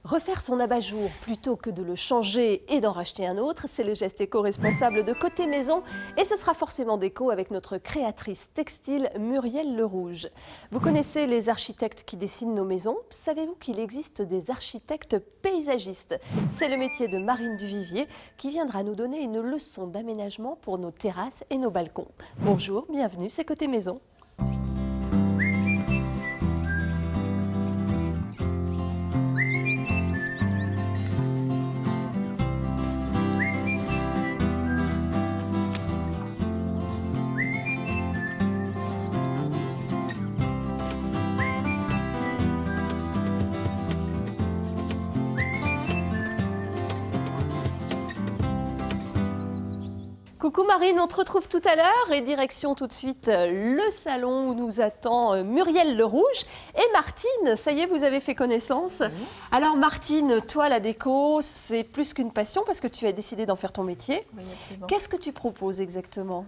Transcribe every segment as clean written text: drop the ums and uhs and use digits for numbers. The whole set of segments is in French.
Refaire son abat-jour plutôt que de le changer et d'en racheter un autre, c'est le geste éco-responsable de Côté Maison et ce sera forcément déco avec notre créatrice textile Muriel Lerouge. Vous connaissez les architectes qui dessinent nos maisons? Savez-vous qu'il existe des architectes paysagistes? C'est le métier de Marine Duvivier qui viendra nous donner une leçon d'aménagement pour nos terrasses et nos balcons. Bonjour, bienvenue, c'est Côté Maison. Coucou Marine, on te retrouve tout à l'heure et direction tout de suite le salon où nous attend Muriel Lerouge et Martine. Ça y est, vous avez fait connaissance. Oui. Alors Martine, toi la déco, c'est plus qu'une passion parce que tu as décidé d'en faire ton métier. Oui, absolument. Qu'est-ce que tu proposes exactement ?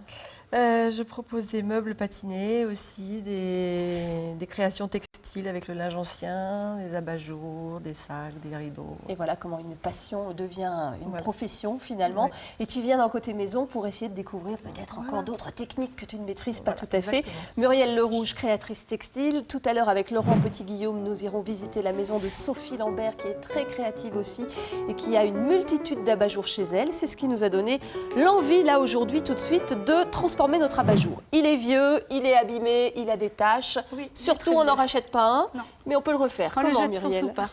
Je propose des meubles patinés aussi, des créations textiles avec le linge ancien, des abat-jours, des sacs, des rideaux. Et voilà comment une passion devient une profession finalement. Ouais. Et tu viens dans Côté Maison pour essayer de découvrir peut-être encore d'autres techniques que tu ne maîtrises pas tout à fait. Exactement. Muriel Lerouge, créatrice textile. Tout à l'heure avec Laurent Petit-Guillaume, nous irons visiter la maison de Sophie Lambert qui est très créative aussi et qui a une multitude d'abat-jours chez elle. C'est ce qui nous a donné l'envie là aujourd'hui tout de suite de transformer notre abat-jour. Il est vieux, il est abîmé, il a des taches. Oui, surtout, on n'en rachète pas un, mais on peut le refaire. On Comment, le jette Muriel? surtout pas.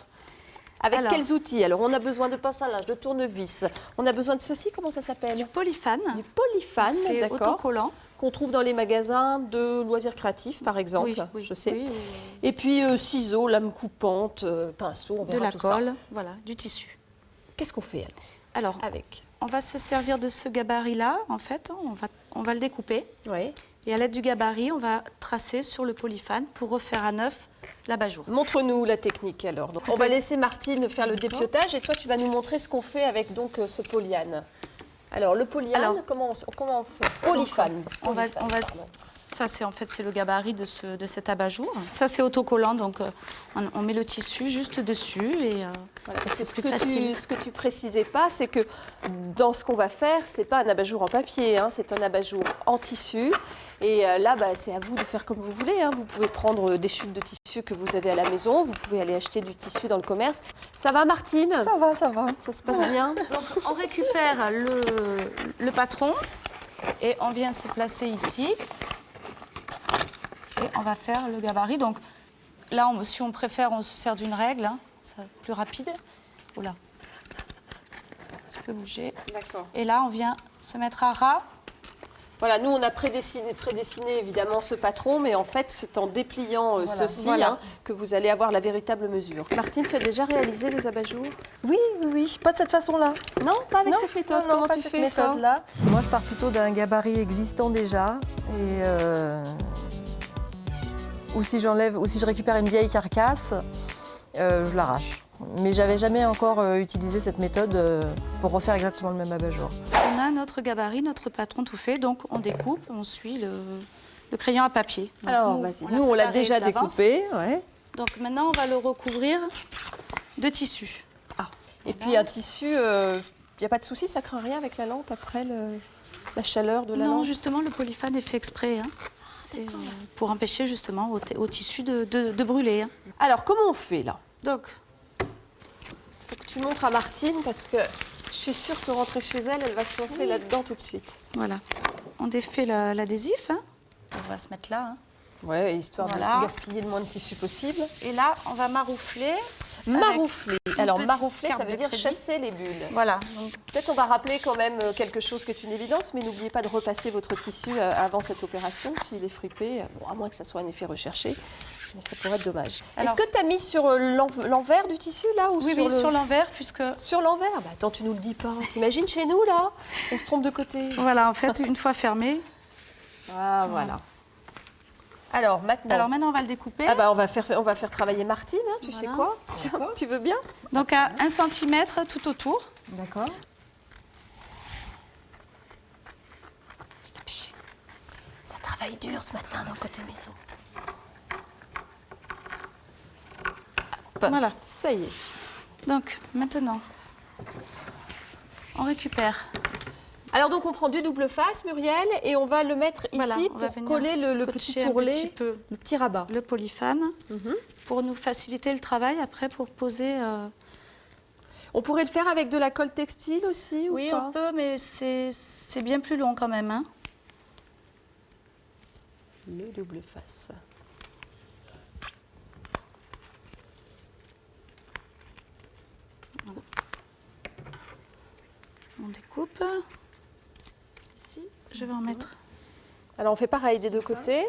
Avec quels outils? Alors, on a besoin de pince à linge, de tournevis. On a besoin de ceci, comment ça s'appelle? Du polyfan. Du polyfan, c'est d'accord. autocollant. Qu'on trouve dans les magasins de loisirs créatifs, par exemple. Oui, je sais. Oui. Et puis, ciseaux, lames coupantes, pinceau, on verra tout ça. De la colle, voilà, du tissu. Qu'est-ce qu'on fait alors avec? On va se servir de ce gabarit-là, en fait. On va le découper. Oui. Et à l'aide du gabarit, on va tracer sur le polyfan pour refaire à neuf l'abat-jour. Montre-nous la technique alors. Donc, on va laisser Martine faire le dépiotage et toi tu vas nous montrer ce qu'on fait avec donc ce polyane. Alors le polyane, comment on fait? Polyfan. Ça c'est le gabarit de cet abat-jour. Ça c'est autocollant, donc on met le tissu juste dessus et voilà, c'est plus facile. Ce que tu précisais pas, c'est que dans ce qu'on va faire, c'est pas un abat-jour en papier, hein, c'est un abat-jour en tissu. Et là, c'est à vous de faire comme vous voulez. Hein. Vous pouvez prendre des chutes de tissu que vous avez à la maison. Vous pouvez aller acheter du tissu dans le commerce. Ça va, Martine? Ça va, ça va. Ça se passe bien? Donc, on récupère le patron et on vient se placer ici. Et on va faire le gabarit. Donc là, si on préfère, on se sert d'une règle. Hein. C'est plus rapide. Oula. Tu peux bouger. D'accord. Et là, on vient se mettre à ras. Voilà, nous on a prédessiné évidemment ce patron, mais en fait c'est en dépliant ceci hein, que vous allez avoir la véritable mesure. Martine, tu as déjà réalisé les abat-jours? Oui, pas de cette façon-là. Non, pas avec cette méthode. Non, comment pas tu cette fais méthode-là. Moi je pars plutôt d'un gabarit existant déjà. Et ou si je récupère une vieille carcasse, je l'arrache. Mais j'avais jamais encore utilisé cette méthode pour refaire exactement le même abat-jour. On a notre gabarit, notre patron tout fait, donc on découpe, on suit le crayon à papier. Donc alors vas-y, nous on l'a déjà découpé. Ouais. Donc maintenant on va le recouvrir de tissu. Ah. Et puis un tissu, il n'y a pas de souci, ça craint rien avec la lampe après la chaleur de la lampe? Non, justement le polyfan est fait exprès. Hein. C'est pour empêcher justement au tissu de brûler. Hein. Alors comment on fait là? Donc, faut que tu montres à Martine parce que je suis sûre que rentrer chez elle, elle va se lancer là-dedans tout de suite. Voilà. On défait l'adhésif. Hein. On va se mettre là. Hein. Ouais, histoire de gaspiller le moins de tissu possible. Et là, on va maroufler. Maroufler. Alors, maroufler, ça veut dire chasser les bulles. Voilà. Peut-être on va rappeler quand même quelque chose qui est une évidence, mais n'oubliez pas de repasser votre tissu avant cette opération. S'il est fripé, bon, à moins que ça soit un effet recherché, mais ça pourrait être dommage. Est-ce que tu as mis sur l'envers du tissu, là ou Oui, sur l'envers, puisque... Sur l'envers? Bah, attends, tu nous le dis pas. T'imagines chez nous, là? On se trompe de côté. Voilà, en fait, une fois fermé... Ah, voilà. Alors maintenant, on va le découper. Ah bah on va faire travailler Martine, hein, tu sais quoi? Tu veux bien? Donc à 1 cm tout autour. D'accord. Ça travaille dur ce matin dans Côté Maison. Voilà. Ça y est. Donc, maintenant, on récupère. Alors donc on prend du double face, Muriel, et on va le mettre ici Voilà, on va pour venir coller le petit scotcher un tourlet, petit peu le petit rabat. le polyfane pour nous faciliter le travail après pour poser. On pourrait le faire avec de la colle textile aussi Oui, ou pas? on peut, mais c'est bien plus long quand même. Hein. Le double face. On découpe. Ici, je vais en mettre. Alors on fait pareil des deux côtés.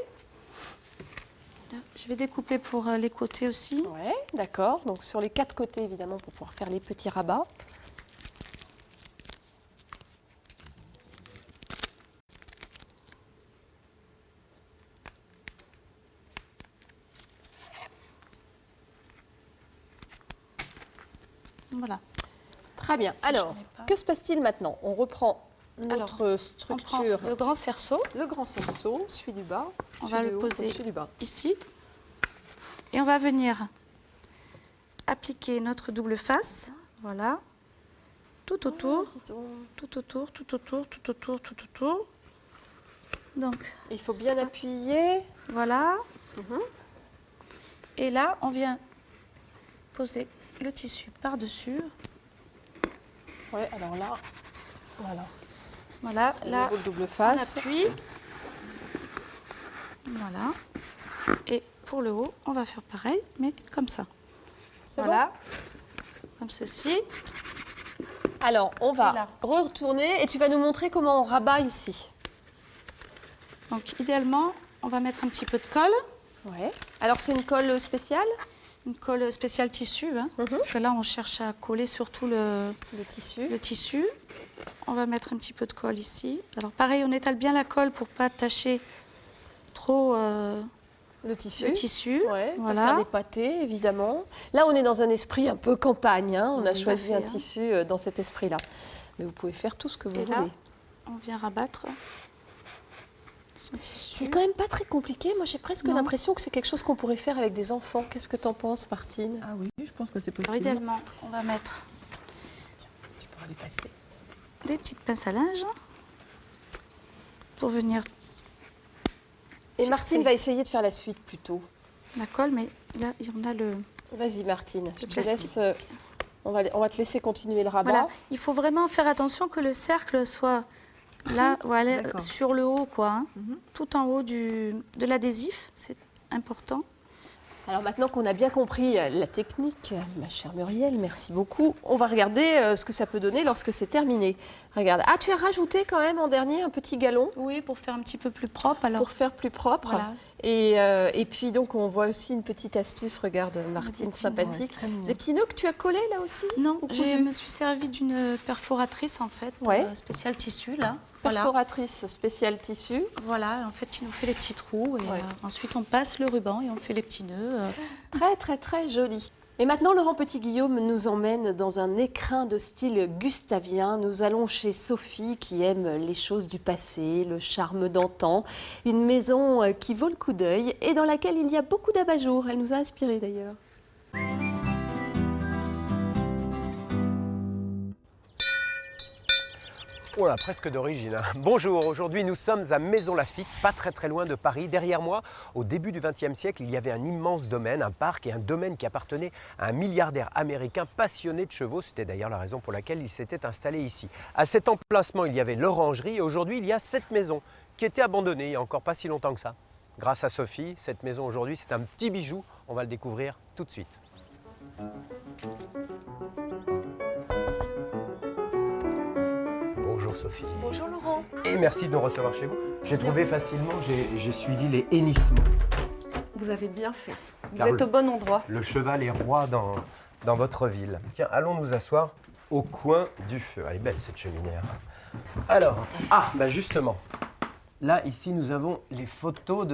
Là. Je vais découper pour les côtés aussi. Ouais, d'accord. Donc sur les 4 côtés évidemment pour pouvoir faire les petits rabats. Voilà. Très bien. Alors, mets pas. que se passe-t-il maintenant? On reprend Alors, notre On prend structure, le grand cerceau le grand cerceau, celui du bas, On celui va du le haut, poser. celui du bas. ici. Et on va venir appliquer notre double face. Voilà. Tout autour. Tout autour, tout autour, tout autour, tout autour. Donc, Il faut bien ça. appuyer. Voilà. Et là, on vient poser le tissu par-dessus. Ouais, alors là, voilà. Voilà, Au là, niveau de double on face. appuie. Voilà. Et pour le haut, on va faire pareil, mais comme ça. C'est Voilà. Comme ceci. Alors, on Et va là. retourner et tu vas nous montrer comment on rabat ici. Donc, idéalement, on va mettre un petit peu de colle. Ouais. Alors, c'est une colle spéciale, Une colle spéciale tissu, hein, parce que là, on cherche à coller surtout le tissu. le tissu. On va mettre un petit peu de colle ici. Alors, pareil, on étale bien la colle pour pas tacher trop Le tissu. le tissu. Ouais, pour Voilà. faire des pâtés, évidemment. Là, on est dans un esprit un peu campagne. Hein. On a Tout à choisi fait, un hein. tissu dans cet esprit-là. Mais vous pouvez faire tout ce que vous Et là, voulez. on vient rabattre son tissu. C'est quand même pas très compliqué. Moi, j'ai presque Non. l'impression que c'est quelque chose qu'on pourrait faire avec des enfants. Qu'est-ce que t'en penses, Martine? Ah oui, je pense que c'est Alors, possible. idéalement, on va mettre Tu pourras les passer. des petites pinces à linge pour venir Et Martine va essayer de faire la suite plutôt. la colle, mais là, on a le... Vas-y, Martine. Je te plastique. laisse. On va te laisser continuer le rabat. Voilà, il faut vraiment faire attention que le cercle soit là, voilà, D'accord. sur le haut, quoi, hein. Tout en haut de l'adhésif, c'est important. Alors maintenant qu'on a bien compris la technique, ma chère Muriel, merci beaucoup. On va regarder ce que ça peut donner lorsque c'est terminé. Regarde. Ah, tu as rajouté quand même en dernier un petit galon Oui, pour faire un petit peu plus propre, alors. pour faire plus propre. Voilà. Et puis donc on voit aussi une petite astuce, regarde Martine, petits sympathique. ouais, c'est très mignon. Les petits nœuds que tu as collés là aussi Non, Ou je cousus me suis servi d'une perforatrice, en fait, Ouais. spéciale tissu, là. Voilà. Perforatrice spéciale tissu. Voilà, en fait, qui nous fait les petits trous. Et Ouais. ensuite, on passe le ruban et on fait les petits nœuds. Très très très joli. Et maintenant, Laurent Petit-Guillaume nous emmène dans un écrin de style gustavien. Nous allons chez Sophie qui aime les choses du passé, le charme d'antan. Une maison qui vaut le coup d'œil et dans laquelle il y a beaucoup d'abat-jours. Elle nous a inspirés d'ailleurs. Oh là, presque d'origine. Hein. Bonjour, aujourd'hui nous sommes à Maison Lafitte, pas très loin de Paris. Derrière moi, au début du XXe siècle, il y avait un immense domaine, un parc et un domaine qui appartenait à un milliardaire américain passionné de chevaux. C'était d'ailleurs la raison pour laquelle il s'était installé ici. À cet emplacement, il y avait l'orangerie et aujourd'hui, il y a cette maison qui était abandonnée il n'y a encore pas si longtemps que ça. Grâce à Sophie, cette maison aujourd'hui, c'est un petit bijou. On va le découvrir tout de suite. Bonjour Sophie. Bonjour Laurent. Et merci de nous recevoir chez vous. J'ai trouvé facilement, j'ai suivi les hennissements. Vous avez bien fait. Vous Car êtes au bon endroit. Le cheval est roi dans votre ville. Tiens, allons nous asseoir au coin du feu. Elle est belle cette cheminée. Alors, bah justement, là ici nous avons les photos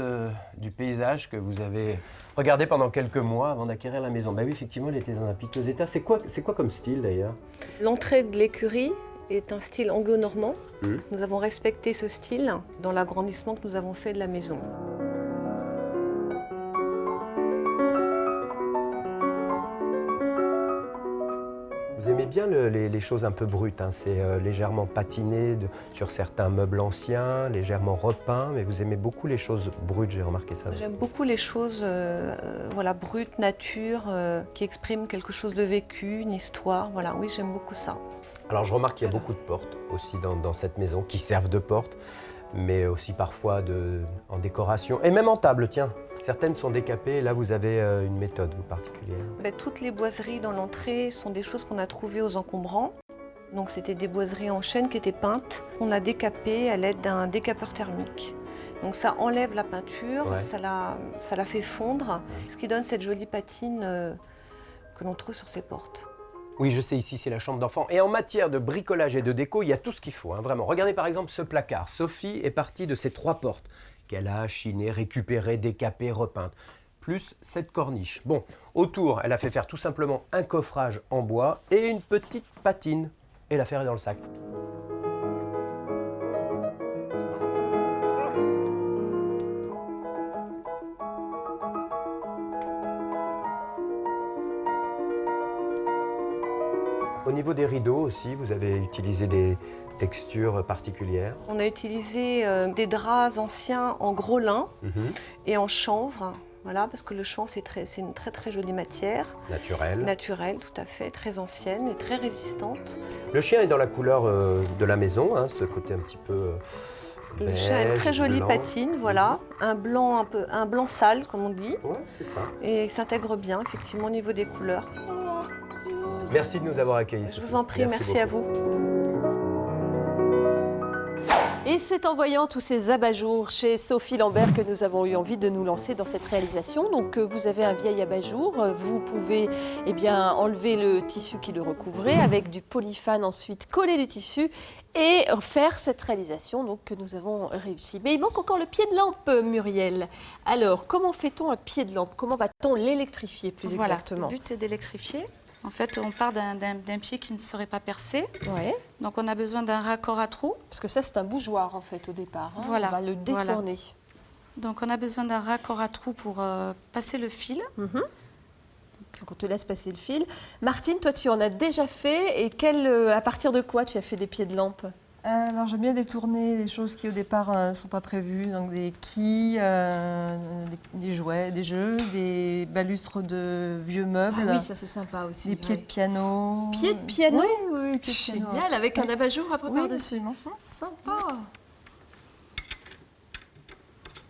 du paysage que vous avez regardé pendant quelques mois avant d'acquérir la maison. Bah oui, effectivement, elle était dans un piteux état. C'est quoi comme style d'ailleurs? L'entrée de l'écurie est un style anglo-normand. Nous avons respecté ce style dans l'agrandissement que nous avons fait de la maison. Vous aimez bien les choses un peu brutes, hein. C'est légèrement patiné sur certains meubles anciens, légèrement repeint, mais vous aimez beaucoup les choses brutes, j'ai remarqué ça. J'aime beaucoup les choses voilà, brutes, nature, qui expriment quelque chose de vécu, une histoire. Voilà, oui, j'aime beaucoup ça. Alors je remarque qu'il y a beaucoup de portes aussi dans cette maison qui servent de portes, mais aussi parfois en décoration et même en table, tiens. Certaines sont décapées, là vous avez une méthode particulière. Toutes les boiseries dans l'entrée sont des choses qu'on a trouvées aux encombrants. Donc c'était des boiseries en chêne qui étaient peintes, qu'on a décapées à l'aide d'un décapeur thermique. Donc ça enlève la peinture, Ouais. ça la fait fondre, ce qui donne cette jolie patine que l'on trouve sur ces portes. Oui, je sais, ici c'est la chambre d'enfant. Et en matière de bricolage et de déco, il y a tout ce qu'il faut, hein, vraiment. Regardez par exemple ce placard. Sophie est partie de ces 3 portes qu'elle a chinées, récupérées, décapées, repeintes, plus cette corniche. Bon, autour, elle a fait faire tout simplement un coffrage en bois et une petite patine. Et l'affaire est dans le sac. Au niveau des rideaux aussi, vous avez utilisé des textures particulières. On a utilisé des draps anciens en gros lin et en chanvre, voilà, parce que le chanvre c'est une très très jolie matière. Naturel. Naturelle, tout à fait, très ancienne et très résistante. Le chien est dans la couleur de la maison, hein, ce côté un petit peu Le chien a une très jolie blanc. patine, voilà, un blanc sale comme on dit, Ouais, c'est ça. et il s'intègre bien effectivement au niveau des couleurs. Merci de nous avoir accueillis. Je Sophie. vous en prie, merci à beaucoup. vous. Et c'est en voyant tous ces abat-jours chez Sophie Lambert que nous avons eu envie de nous lancer dans cette réalisation. Donc vous avez un vieil abat-jour, vous pouvez enlever le tissu qui le recouvrait avec du polyfane, ensuite coller du tissu et faire cette réalisation donc, que nous avons réussi. Mais il manque encore le pied de lampe, Muriel. Alors, comment fait-on un pied de lampe? Comment va-t-on l'électrifier plus Voilà, exactement? le but c'est d'électrifier. En fait, on part d'un pied qui ne serait pas percé. Ouais. Donc, on a besoin d'un raccord à trous. Parce que ça, c'est un bougeoir en fait au départ. Hein. Voilà, On va le détourner. voilà. Donc, on a besoin d'un raccord à trous pour passer le fil. Donc on te laisse passer le fil. Martine, toi tu en as déjà fait et à partir de quoi tu as fait des pieds de lampe? Alors j'aime bien détourner des choses qui au départ ne sont pas prévues, donc des quilles, des jouets, des jeux, des balustres de vieux meubles, Ah oui, ça c'est sympa aussi. des pieds de piano. Pieds de piano? Oui, pieds de piano. Génial, avec un abat-jour après Oui, par-dessus. absolument. Sympa.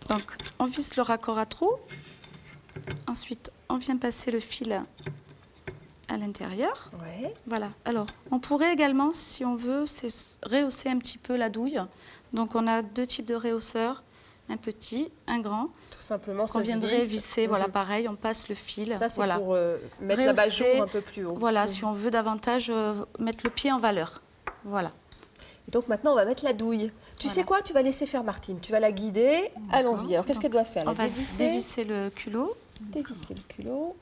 Donc, on visse le raccord à trous. Ensuite, on vient passer le fil à l'intérieur. Ouais. Voilà. Alors, on pourrait également, si on veut, rehausser un petit peu la douille. Donc, on a 2 types de rehausseurs, un petit, un grand. Tout simplement, ça On se viendrait visse. visser, voilà, pareil, on passe le fil. Ça c'est voilà. pour mettre Rehausser, l'abat-jour un peu plus haut. Voilà, si on veut davantage mettre le pied en valeur. Voilà. Et donc maintenant on va mettre la douille. Tu sais quoi? Tu vas laisser faire Martine. Tu vas la guider. Allons-y. Alors qu'est-ce qu'elle doit faire? On La va dévisser. dévisser le culot. Dévisser le culot.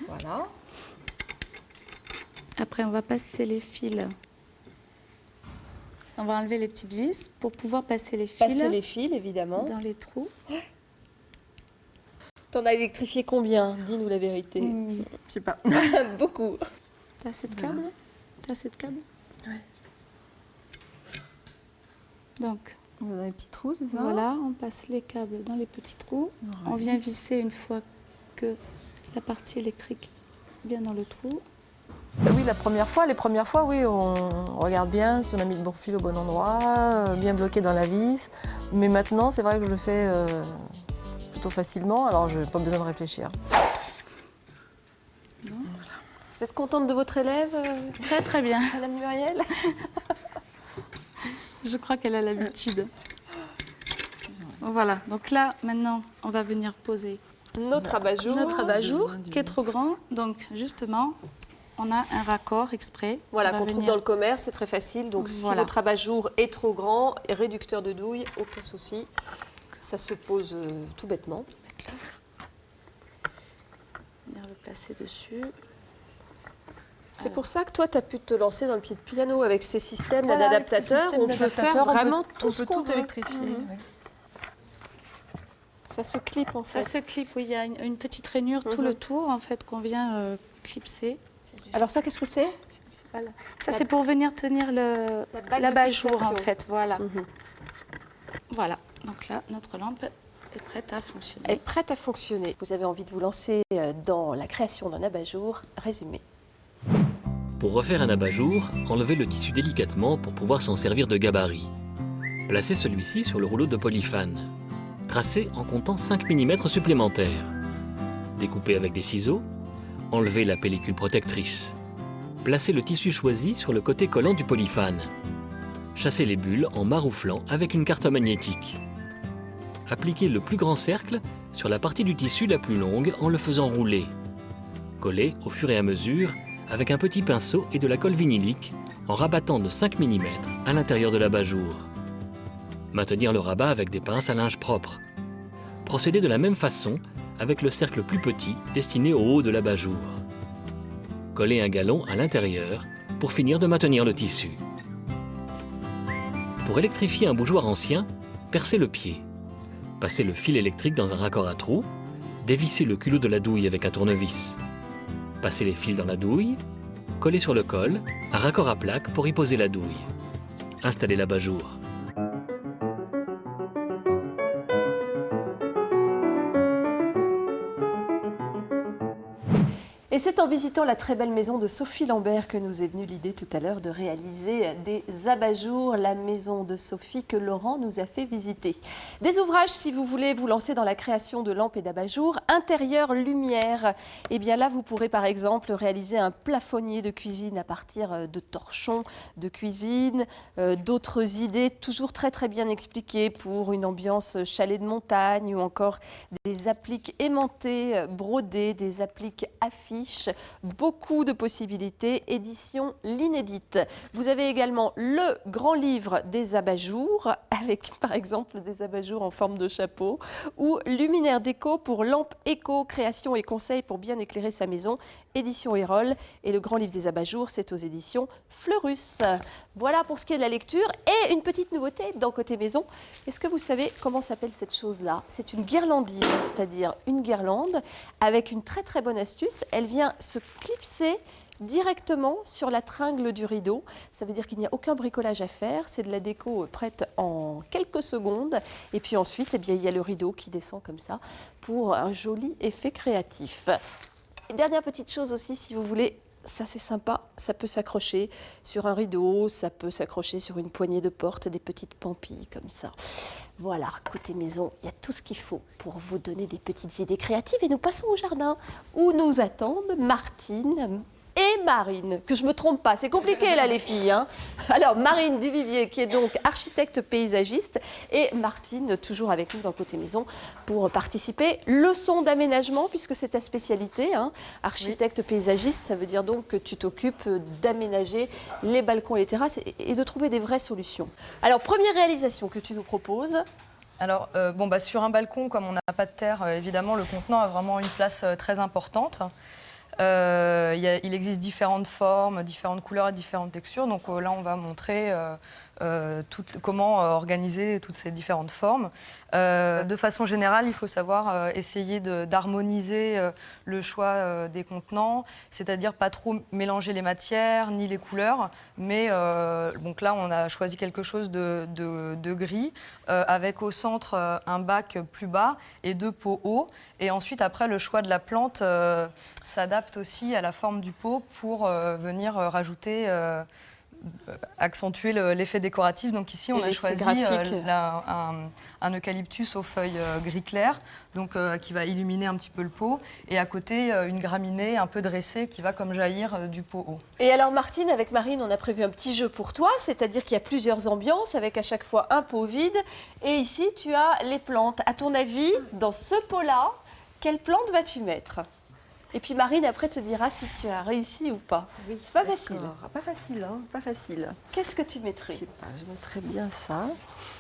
Voilà. Après, on va passer les fils. On va enlever les petites vis pour pouvoir passer les fils Passer les fils, évidemment. dans les trous. T'en as électrifié combien? Dis-nous la vérité. Je sais pas. Beaucoup. T'as assez de câbles? T'as assez de câbles? Ouais. Donc, On va dans les petits trous, c'est ça? voilà, on passe les câbles dans les petits trous. On vient visser une fois que la partie électrique est bien dans le trou. Oui, les premières fois, oui, on regarde bien si on a mis le bon fil au bon endroit, bien bloqué dans la vis. Mais maintenant, c'est vrai que je le fais plutôt facilement, alors je n'ai pas besoin de réfléchir. Vous êtes contente de votre élève, Très très bien. Madame Muriel? Je crois qu'elle a l'habitude. Voilà, donc là, maintenant, on va venir poser Notre abat-jour. notre abat-jour qui est trop grand. Donc, justement, on a un raccord exprès. Voilà, On va qu'on trouve venir- dans le commerce, c'est très facile. Donc si Voilà. votre abat-jour est trop grand et réducteur de douille, aucun souci. Ça se pose tout bêtement. venir le placer dessus. C'est pour ça que toi, tu as pu te lancer dans le pied de piano avec ces systèmes Voilà, avec ces d'adaptateurs. systèmes On peut faire d'adaptateurs, vraiment tout on ce peut qu'on tout veut. électrifier. Mhm. Oui. Ça se clip en fait. Ça se clip, oui, il y a une petite rainure tout le tour en fait qu'on vient clipser. Alors ça, qu'est-ce que c'est? Voilà. Ça c'est pour venir tenir l'abat-jour en fait, voilà. Voilà, donc là notre lampe est prête à fonctionner. Elle est prête à fonctionner. Vous avez envie de vous lancer dans la création d'un abat-jour? Résumé. Pour refaire un abat-jour, enlevez le tissu délicatement pour pouvoir s'en servir de gabarit. Placez celui-ci sur le rouleau de polyphane. Tracez en comptant 5 mm supplémentaires. Découpez avec des ciseaux. Enlevez la pellicule protectrice. Placez le tissu choisi sur le côté collant du polyphane. Chassez les bulles en marouflant avec une carte magnétique. Appliquez le plus grand cercle sur la partie du tissu la plus longue en le faisant rouler. Collez au fur et à mesure avec un petit pinceau et de la colle vinylique en rabattant de 5 mm à l'intérieur de l'abat-jour. Maintenir le rabat avec des pinces à linge propre. Procédez de la même façon avec le cercle plus petit destiné au haut de l'abat-jour. Collez un galon à l'intérieur pour finir de maintenir le tissu. Pour électrifier un bougeoir ancien, percez le pied. Passez le fil électrique dans un raccord à trous. Dévissez le culot de la douille avec un tournevis. Passez les fils dans la douille. Collez sur le col un raccord à plaque pour y poser la douille. Installez l'abat-jour. Et c'est en visitant la très belle maison de Sophie Lambert que nous est venue l'idée tout à l'heure de réaliser des abat-jour, la maison de Sophie que Laurent nous a fait visiter. Des ouvrages si vous voulez vous lancer dans la création de lampes et d'abat-jour, intérieur lumière. Et bien là vous pourrez par exemple réaliser un plafonnier de cuisine à partir de torchons de cuisine, d'autres idées toujours très bien expliquées pour une ambiance chalet de montagne ou encore des appliques aimantées, brodées, des appliques affiches. Beaucoup de possibilités, édition L'Inédite. Vous avez également le grand livre des abat-jour, avec par exemple des abat-jour en forme de chapeau, ou Luminaire déco pour lampes éco, création et conseils pour bien éclairer sa maison, édition Erol. Et le grand livre des abat-jour, c'est aux éditions Fleurus. Voilà pour ce qui est de la lecture. Et une petite nouveauté dans Côté Maison. Est-ce que vous savez comment s'appelle cette chose-là? C'est une guirlandine, c'est-à-dire une guirlande avec une très bonne astuce. Elle vient se clipser directement sur la tringle du rideau. Ça veut dire qu'il n'y a aucun bricolage à faire. C'est de la déco prête en quelques secondes. Et puis ensuite, eh bien, il y a le rideau qui descend comme ça pour un joli effet créatif. Et dernière petite chose aussi, si vous voulez, ça c'est sympa, ça peut s'accrocher sur un rideau, ça peut s'accrocher sur une poignée de porte, des petites pampilles comme ça. Voilà, Côté Maison, il y a tout ce qu'il faut pour vous donner des petites idées créatives. Et nous passons au jardin où nous attendent Martine et Marine, que je ne me trompe pas, c'est compliqué là les filles. Hein. Alors Marine Duvivier qui est donc architecte paysagiste et Martine toujours avec nous dans Côté Maison pour participer. Leçon d'aménagement puisque c'est ta spécialité, hein. Architecte paysagiste, ça veut dire donc que tu t'occupes d'aménager les balcons et les terrasses et de trouver des vraies solutions. Alors première réalisation que tu nous proposes. Alors, sur un balcon, comme on n'a pas de terre, évidemment, le contenant a vraiment une place très importante. Il existe différentes formes, différentes couleurs et différentes textures. Donc là, on va montrer comment organiser toutes ces différentes formes. De façon générale, il faut savoir essayer d'harmoniser le choix des contenants, c'est-à-dire pas trop mélanger les matières ni les couleurs. Mais donc là, on a choisi quelque chose de gris, avec au centre un bac plus bas et deux pots hauts. Et ensuite, après, le choix de la plante s'adapte aussi à la forme du pot pour venir rajouter, accentuer l'effet décoratif. Donc ici, on a choisi un eucalyptus aux feuilles gris clair, donc qui va illuminer un petit peu le pot. Et à côté, une graminée un peu dressée qui va comme jaillir du pot haut. Et alors Martine, avec Marine, on a prévu un petit jeu pour toi, c'est-à-dire qu'il y a plusieurs ambiances avec à chaque fois un pot vide. Et ici, tu as les plantes. À ton avis, dans ce pot-là, quelle plante vas-tu mettre ? Et puis Marine, après, te dira si tu as réussi ou pas. Oui, c'est pas facile. Pas facile, hein, pas facile. Qu'est-ce que tu mettrais ? Je sais pas, je mettrais bien ça.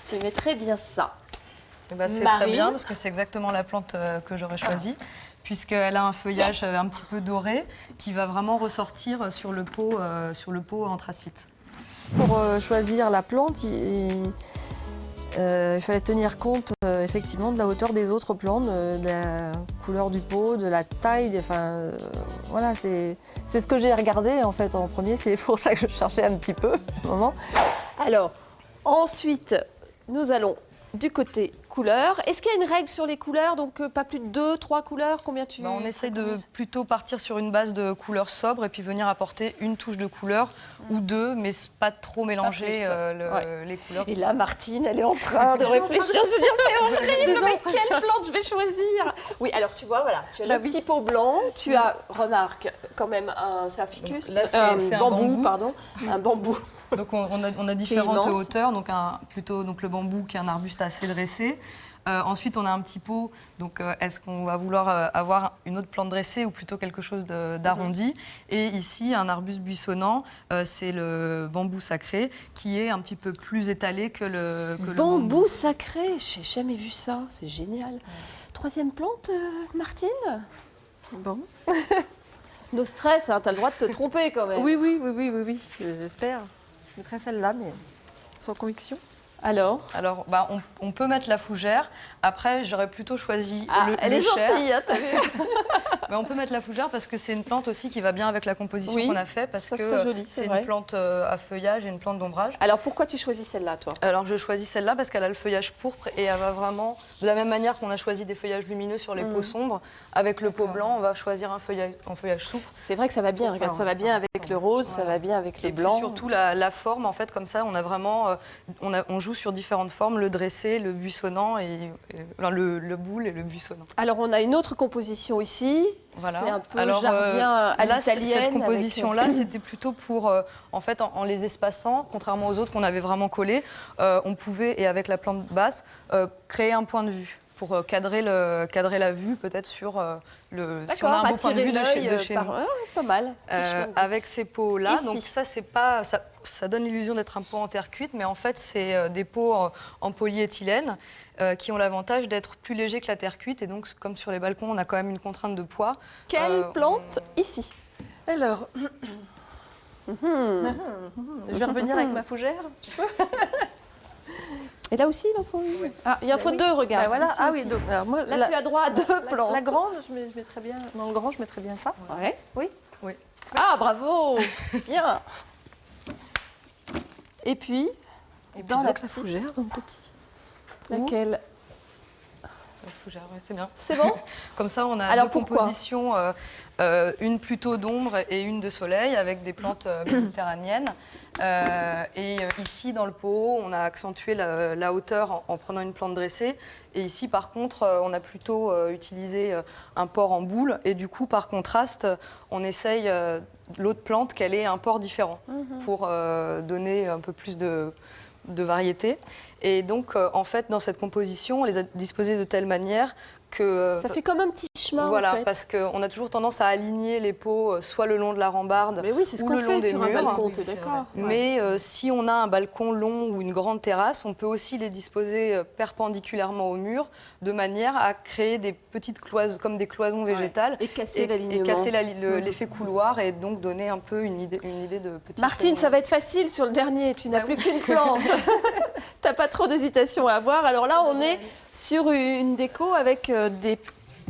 Tu mettrais bien ça. C'est très bien parce que c'est exactement la plante que j'aurais choisie, puisqu'elle a un feuillage un petit peu doré qui va vraiment ressortir sur le pot anthracite. Pour choisir la plante, Il fallait tenir compte effectivement de la hauteur des autres plantes, de la couleur du pot, de la taille. Voilà, c'est ce que j'ai regardé en fait en premier. C'est pour ça que je cherchais un petit peu à un moment. Alors, ensuite, nous allons du côté couleur. Est-ce qu'il y a une règle sur les couleurs? Donc, pas plus de 2, 3 couleurs? Combien tu On essaye de préconises? plutôt partir sur une base de couleurs sobres et puis venir apporter une touche de couleur ou deux, mais pas trop mélanger plus. les couleurs. Et là, Martine, elle est en train de réfléchir, de se dire c'est horrible, mais quelle plante je vais choisir? Oui, alors tu vois, voilà, tu as le petit pot blanc, tu as, remarque, quand même, c'est un ficus, Là, c'est un bambou. pardon, un bambou. Donc on a différentes immense. hauteurs, donc le bambou qui est un arbuste assez dressé. Ensuite, on a un petit pot. Donc, est-ce qu'on va vouloir avoir une autre plante dressée ou plutôt quelque chose d'arrondi? Et ici, un arbuste buissonnant, c'est le bambou sacré qui est un petit peu plus étalé que le Bambou sacré, j'ai jamais vu ça, c'est génial. Troisième plante, Martine? Bon. No stress, hein, t'as le droit de te tromper quand même. Oui, j'espère. Je mettrai celle-là, mais sans conviction. Alors, on peut mettre la fougère. Après, j'aurais plutôt choisi elle le est chêne. gentille, hein, t'as vu? Mais on peut mettre la fougère parce que c'est une plante aussi qui va bien avec la composition Oui, qu'on a fait, parce ça que serait joli, c'est c'est vrai. une plante à feuillage et une plante d'ombrage. Alors pourquoi tu choisis celle-là, toi? Alors je choisis celle-là parce qu'elle a le feuillage pourpre et elle va vraiment, de la même manière qu'on a choisi des feuillages lumineux sur les pots sombres, avec le pot blanc, on va choisir un feuillage souple. C'est vrai que ça va bien, regarde, ça va bien avec le rose, ça va bien avec le Et blanc. puis surtout la forme, en fait, comme ça, on a vraiment, on joue sur différentes formes, le dressé, le buissonnant, le boule et le buissonnant. Alors on a une autre composition ici, Voilà. c'est un peu Alors, jardin à là, l'italienne. cette avec- composition-là, c'était plutôt pour, en fait, en les espaçant, contrairement aux autres qu'on avait vraiment collés, on pouvait, et avec la plante basse, créer un point de vue pour cadrer la vue, peut-être sur si on a un beau point de vue de chez nous. Pas mal. Avec ces pots-là, Ici. donc ça, c'est pas, ça donne l'illusion d'être un pot en terre cuite, mais en fait, c'est des pots en polyéthylène qui ont l'avantage d'être plus légers que la terre cuite. Et donc, comme sur les balcons, on a quand même une contrainte de poids. Quelle plante ici? Alors, je vais revenir avec ma fougère. Et là aussi, il en faut une. Ah, il en faut deux, regarde. Voilà. ici Ah aussi. oui, donc, alors moi, Là, tu as droit à deux plantes. la grande, je mettrais bien, dans le grand, je mettrais bien ça. Ouais. Oui. Oui. Ah, bravo. Bien. Et puis, Dans la fougère, donc petit. laquelle? La fougère, ouais, c'est bien. C'est bon? Comme ça, on a Alors, deux pourquoi compositions, une plutôt d'ombre et une de soleil, avec des plantes méditerranéennes. Ici, dans le pot, on a accentué la hauteur en prenant une plante dressée. Et ici, par contre, on a plutôt utilisé un port en boule. Et du coup, par contraste, on essaye l'autre plante qu'elle ait un port différent pour donner un peu plus de variété. Et donc, en fait, dans cette composition, on les a disposées de telle manière que... Ça fait comme un petit chemin, Voilà, en fait. parce qu'on a toujours tendance à aligner les pots soit le long de la rambarde, Mais oui, c'est ce ou qu'on le long fait des sur un murs. balcon, t'es d'accord? Mais si on a un balcon long ou une grande terrasse, on peut aussi les disposer perpendiculairement au mur, de manière à créer des petites cloisons, comme des cloisons végétales, Et casser l'alignement. et casser l'effet couloir, et donc donner un peu une idée de petit. Martine, ça va être facile sur le dernier. Tu n'as plus qu'une plante. T'as pas trop d'hésitation à avoir. Alors là, on est sur une déco avec des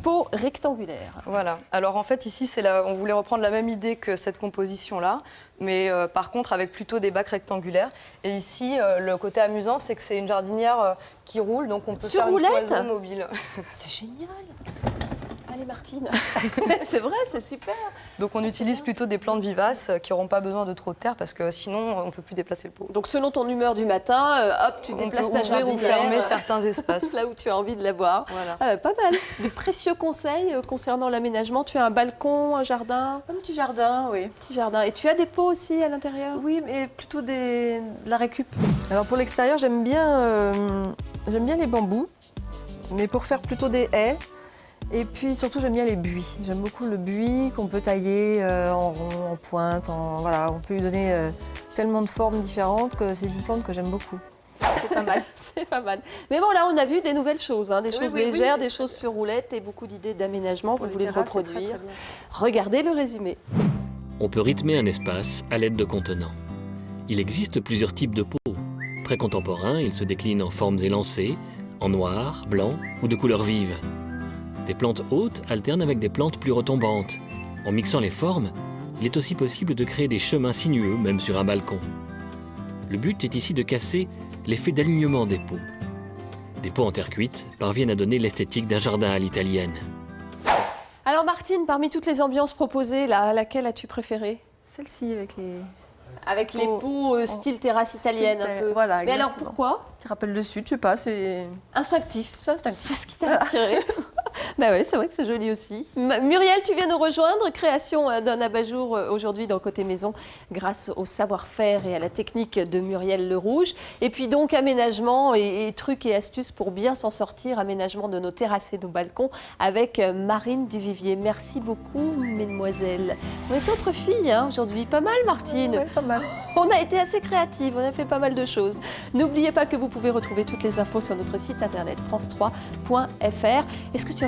pots rectangulaires. Voilà. Alors en fait, ici, on voulait reprendre la même idée que cette composition-là, mais par contre avec plutôt des bacs rectangulaires. Et ici, le côté amusant, c'est que c'est une jardinière qui roule, donc on peut Sur faire roulette une cloison mobile. C'est génial. Allez, Martine. C'est vrai, c'est super. Donc on utilise plutôt des plantes vivaces qui n'auront pas besoin de trop de terre, parce que sinon, on ne peut plus déplacer le pot. Donc, selon ton humeur du matin, hop, tu On déplaces peut ta ouvrir ou jardinière fermer certains espaces. là où tu as envie de la voir. Voilà. Pas mal. De précieux conseils concernant l'aménagement. Tu as un balcon, un jardin? Un petit jardin, oui. Petit jardin. Et tu as des pots aussi à l'intérieur? Oui, mais plutôt de la récup. Alors pour l'extérieur, j'aime bien les bambous, mais pour faire plutôt des haies. Et puis surtout, j'aime bien les buis. J'aime beaucoup le buis qu'on peut tailler en rond, en pointe. Voilà, on peut lui donner tellement de formes différentes que c'est une plante que j'aime beaucoup. C'est pas mal, c'est pas mal. Mais bon, là, on a vu des nouvelles choses, hein, des choses oui, légères, des choses sur roulette et beaucoup d'idées d'aménagement. Vous voulez le reproduire. Regardez le résumé. On peut rythmer un espace à l'aide de contenants. Il existe plusieurs types de pots. Très contemporain, il se décline en formes élancées, en noir, blanc ou de couleurs vives. Des plantes hautes alternent avec des plantes plus retombantes. En mixant les formes, il est aussi possible de créer des chemins sinueux, même sur un balcon. Le but est ici de casser l'effet d'alignement des pots. Des pots en terre cuite parviennent à donner l'esthétique d'un jardin à l'italienne. Alors Martine, parmi toutes les ambiances proposées, laquelle as-tu préférée? Celle-ci avec les... Avec les pots style terrasse italienne un peu. Voilà, Mais alors exactement. pourquoi? Qui rappelle le sud, je sais pas, c'est... Instinctif. C'est instinctif. C'est ce qui t'a attiré. Bah ouais, c'est vrai que c'est joli aussi. Muriel, tu viens nous rejoindre. Création d'un abat-jour aujourd'hui dans Côté Maison grâce au savoir-faire et à la technique de Muriel Le Rouge. Et puis donc aménagement et trucs et astuces pour bien s'en sortir. Aménagement de nos terrasses et nos balcons avec Marine Duvivier. Merci beaucoup, mesdemoiselles. On est entre filles aujourd'hui. Pas mal, Martine. Ouais, pas mal. On a été assez créatives, on a fait pas mal de choses. N'oubliez pas que vous pouvez retrouver toutes les infos sur notre site internet france3.fr. Est-ce que tu as